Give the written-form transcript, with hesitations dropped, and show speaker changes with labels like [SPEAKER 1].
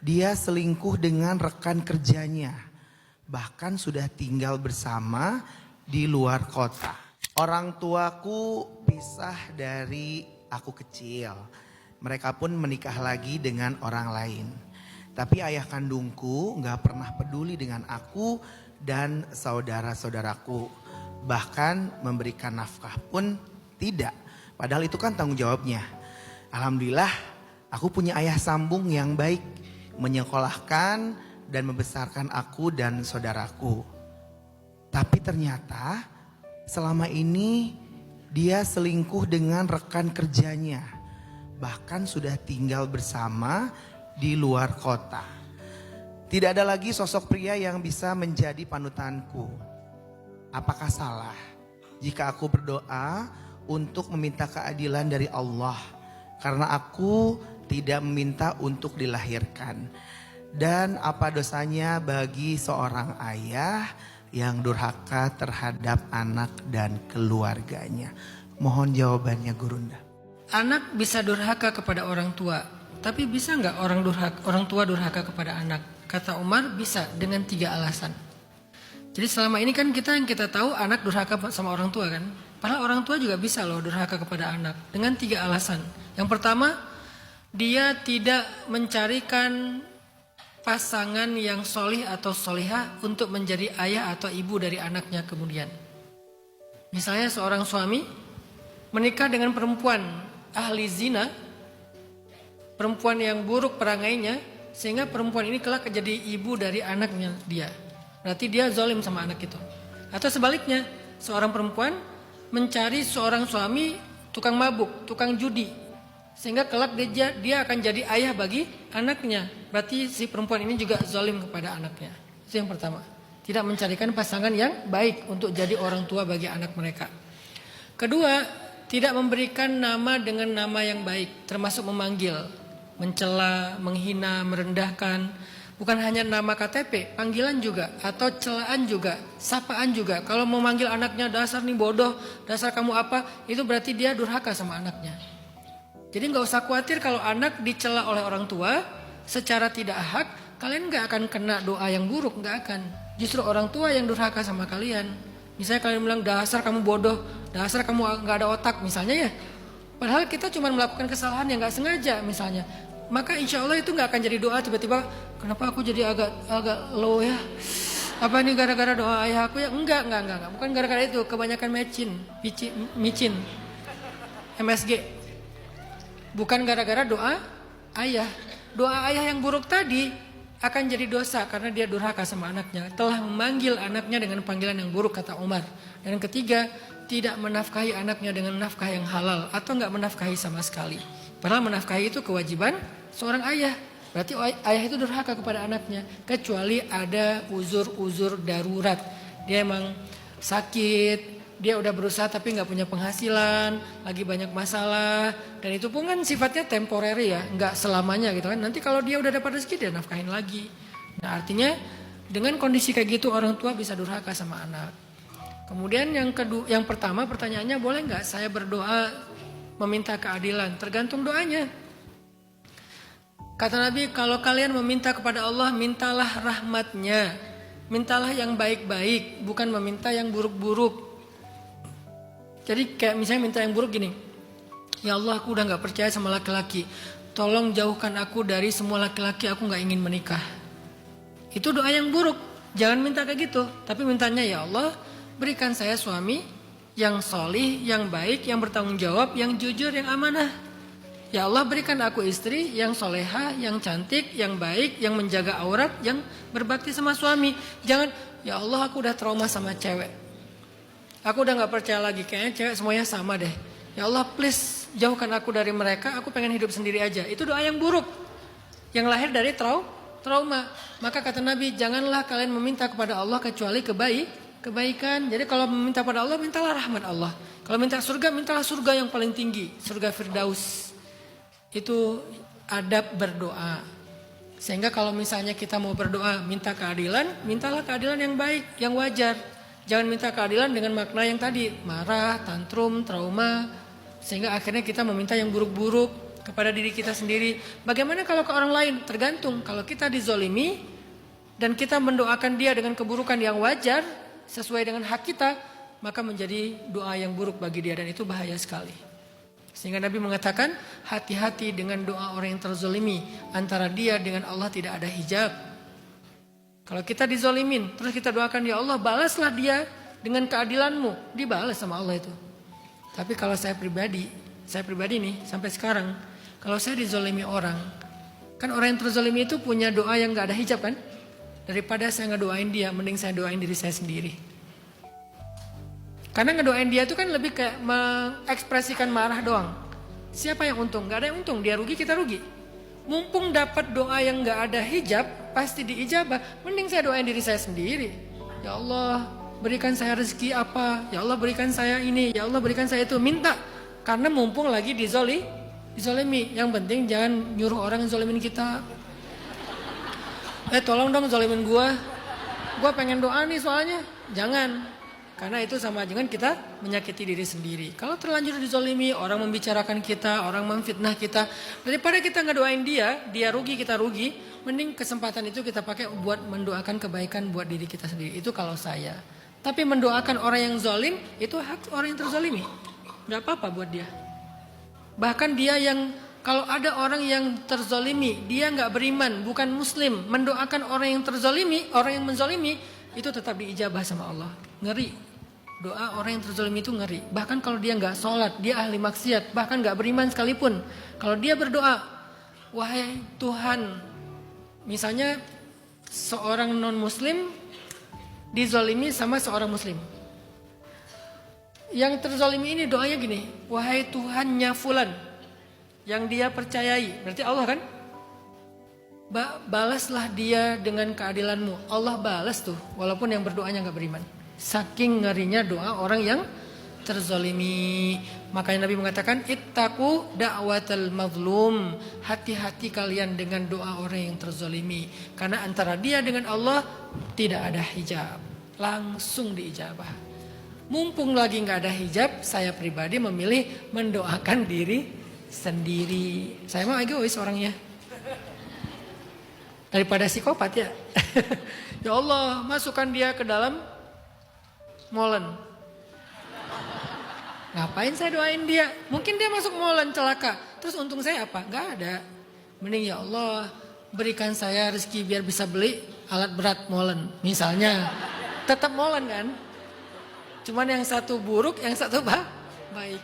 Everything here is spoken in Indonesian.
[SPEAKER 1] dia selingkuh dengan rekan kerjanya. Bahkan sudah tinggal bersama di luar kota. Orang tuaku pisah dari aku kecil. Mereka pun menikah lagi dengan orang lain. Tapi ayah kandungku gak pernah peduli dengan aku dan saudara-saudaraku. Bahkan memberikan nafkah pun tidak. Padahal itu kan tanggung jawabnya. Alhamdulillah aku punya ayah sambung yang baik. Menyekolahkan dan membesarkan aku dan saudaraku. Tapi ternyata selama ini dia selingkuh dengan rekan kerjanya. Bahkan sudah tinggal bersama di luar kota. Tidak ada lagi sosok pria yang bisa menjadi panutanku. Apakah salah jika aku berdoa untuk meminta keadilan dari Allah? Karena aku tidak meminta untuk dilahirkan. Dan apa dosanya bagi seorang ayah yang durhaka terhadap anak dan keluarganya? Mohon jawabannya Gurunda.
[SPEAKER 2] Anak bisa durhaka kepada orang tua, tapi bisa nggak orang tua durhaka kepada anak? Kata Umar, bisa dengan 3 alasan. Jadi selama ini kan yang kita tahu anak durhaka sama orang tua kan. Padahal orang tua juga bisa loh durhaka kepada anak dengan 3 alasan. Yang pertama, dia tidak mencarikan pasangan yang solih atau solihah untuk menjadi ayah atau ibu dari anaknya kemudian. Misalnya seorang suami menikah dengan perempuan ahli zina, perempuan yang buruk perangainya, sehingga perempuan ini kelak jadi ibu dari anaknya dia. Berarti dia zalim sama anak itu. Atau sebaliknya, seorang perempuan mencari seorang suami tukang mabuk, tukang judi, sehingga kelak dia akan jadi ayah bagi anaknya. Berarti si perempuan ini juga zalim kepada anaknya. Itu yang pertama. Tidak mencarikan pasangan yang baik untuk jadi orang tua bagi anak mereka. Kedua, tidak memberikan nama dengan nama yang baik, termasuk memanggil, mencela, menghina, merendahkan. Bukan hanya nama KTP, panggilan juga, atau celaan juga, sapaan juga. Kalau mau manggil anaknya dasar nih bodoh, dasar kamu apa, itu berarti dia durhaka sama anaknya. Jadi gak usah khawatir kalau anak dicela oleh orang tua secara tidak hak, kalian gak akan kena doa yang buruk, gak akan. Justru orang tua yang durhaka sama kalian. Misalnya kalian bilang dasar kamu bodoh, dasar kamu gak ada otak misalnya ya. Padahal kita cuma melakukan kesalahan yang gak sengaja misalnya. Maka insya Allah itu gak akan jadi doa tiba-tiba, kenapa aku jadi agak low ya. Apa ini gara-gara doa ayah aku ya? Enggak. Bukan gara-gara itu, kebanyakan micin, MSG. Bukan gara-gara doa ayah. Doa ayah yang buruk tadi akan jadi dosa karena dia durhaka sama anaknya. Telah memanggil anaknya dengan panggilan yang buruk kata Umar. Dan yang ketiga, tidak menafkahi anaknya dengan nafkah yang halal atau enggak menafkahi sama sekali. Padahal menafkahi itu kewajiban seorang ayah. Berarti ayah itu durhaka kepada anaknya. Kecuali ada uzur-uzur darurat. Dia emang sakit, dia udah berusaha tapi nggak punya penghasilan, lagi banyak masalah, dan itu pun kan sifatnya temporary ya, nggak selamanya gitu kan. Nanti kalau dia udah dapat rezeki dia nafkahin lagi. Nah artinya dengan kondisi kayak gitu orang tua bisa durhaka sama anak. Kemudian yang pertama pertanyaannya, boleh nggak saya berdoa meminta keadilan? Tergantung doanya. Kata Nabi, kalau kalian meminta kepada Allah, mintalah rahmatnya, mintalah yang baik-baik, bukan meminta yang buruk-buruk. Jadi kayak misalnya minta yang buruk gini, ya Allah aku udah gak percaya sama laki-laki, tolong jauhkan aku dari semua laki-laki, aku gak ingin menikah. Itu doa yang buruk, jangan minta kayak gitu. Tapi mintanya, ya Allah berikan saya suami yang solih, yang baik, yang bertanggung jawab, yang jujur, yang amanah. Ya Allah berikan aku istri yang soleha, yang cantik, yang baik, yang menjaga aurat, yang berbakti sama suami. Jangan, ya Allah aku udah trauma sama cewek, aku udah gak percaya lagi, kayaknya cewek semuanya sama deh. Ya Allah please jauhkan aku dari mereka, aku pengen hidup sendiri aja. Itu doa yang buruk, yang lahir dari trauma. Maka kata Nabi, janganlah kalian meminta kepada Allah kecuali kebaikan. Jadi kalau meminta kepada Allah, mintalah rahmat Allah. Kalau minta surga, mintalah surga yang paling tinggi, surga Firdaus. Itu adab berdoa. Sehingga kalau misalnya kita mau berdoa minta keadilan, mintalah keadilan yang baik, yang wajar. Jangan minta keadilan dengan makna yang tadi, marah, tantrum, trauma, sehingga akhirnya kita meminta yang buruk-buruk. kepada diri kita sendiri. Bagaimana kalau ke orang lain? Tergantung. Kalau kita dizolimi dan kita mendoakan dia dengan keburukan yang wajar sesuai dengan hak kita, maka menjadi doa yang buruk bagi dia dan itu bahaya sekali. Sehingga Nabi mengatakan, hati-hati dengan doa orang yang terzolimi. Antara dia dengan Allah tidak ada hijab. Kalau kita dizolimin, terus kita doakan, ya Allah balaslah dia dengan keadilanmu. Dibalas sama Allah itu. Tapi kalau saya pribadi nih sampai sekarang, kalau saya dizolimi orang, kan orang yang terzolimi itu punya doa yang gak ada hijab kan? Daripada saya ngedoain dia, mending saya doain diri saya sendiri. Karena ngedoain dia itu kan lebih kayak mengekspresikan marah doang. Siapa yang untung? Gak ada yang untung, dia rugi, kita rugi. Mumpung dapat doa yang gak ada hijab, pasti diijabah. Mending saya doain diri saya sendiri. Ya Allah, berikan saya rezeki apa? Ya Allah, berikan saya ini. Ya Allah, berikan saya itu. Minta. Karena mumpung lagi dizolimi. Yang penting jangan nyuruh orang yang zolimin kita. Tolong dong zolimin gua pengen doa nih soalnya. Jangan. Karena itu sama dengan kita menyakiti diri sendiri. Kalau terlanjur dizolimi, orang membicarakan kita, orang memfitnah kita, daripada kita ngedoain dia rugi, kita rugi, mending kesempatan itu kita pakai buat mendoakan kebaikan buat diri kita sendiri. Itu kalau saya. Tapi mendoakan orang yang zolim, itu hak orang yang terzolimi. Gak apa-apa buat dia. Bahkan dia yang, kalau ada orang yang terzolimi, dia gak beriman, bukan muslim, mendoakan orang yang terzolimi, orang yang menzolimi, itu tetap diijabah sama Allah. Ngeri. Doa orang yang terzolimi itu ngeri. Bahkan kalau dia gak sholat, dia ahli maksiat, bahkan gak beriman sekalipun. Kalau dia berdoa, wahai Tuhan, misalnya seorang non muslim dizolimi sama seorang muslim. Yang terzolimi ini doanya gini, wahai Tuhannya fulan, yang dia percayai, berarti Allah kan? Balaslah dia dengan keadilanmu. Allah balas tuh, walaupun yang berdoanya gak beriman. Saking ngerinya doa orang yang terzolimi. Makanya Nabi mengatakan, ittaqu da'watal mazlum. Hati-hati kalian dengan doa orang yang terzolimi. Karena antara dia dengan Allah tidak ada hijab. Langsung diijabah. Mumpung lagi gak ada hijab, saya pribadi memilih mendoakan diri sendiri. Saya mah egois orangnya. Daripada psikopat ya. Ya Allah, masukkan dia ke dalam molen. Ngapain saya doain dia? Mungkin dia masuk molen celaka. Terus untung saya apa? Gak ada. Mending ya Allah, berikan saya rezeki biar bisa beli alat berat molen. Misalnya. Tetap molen kan? Cuman yang satu buruk, yang satu baik.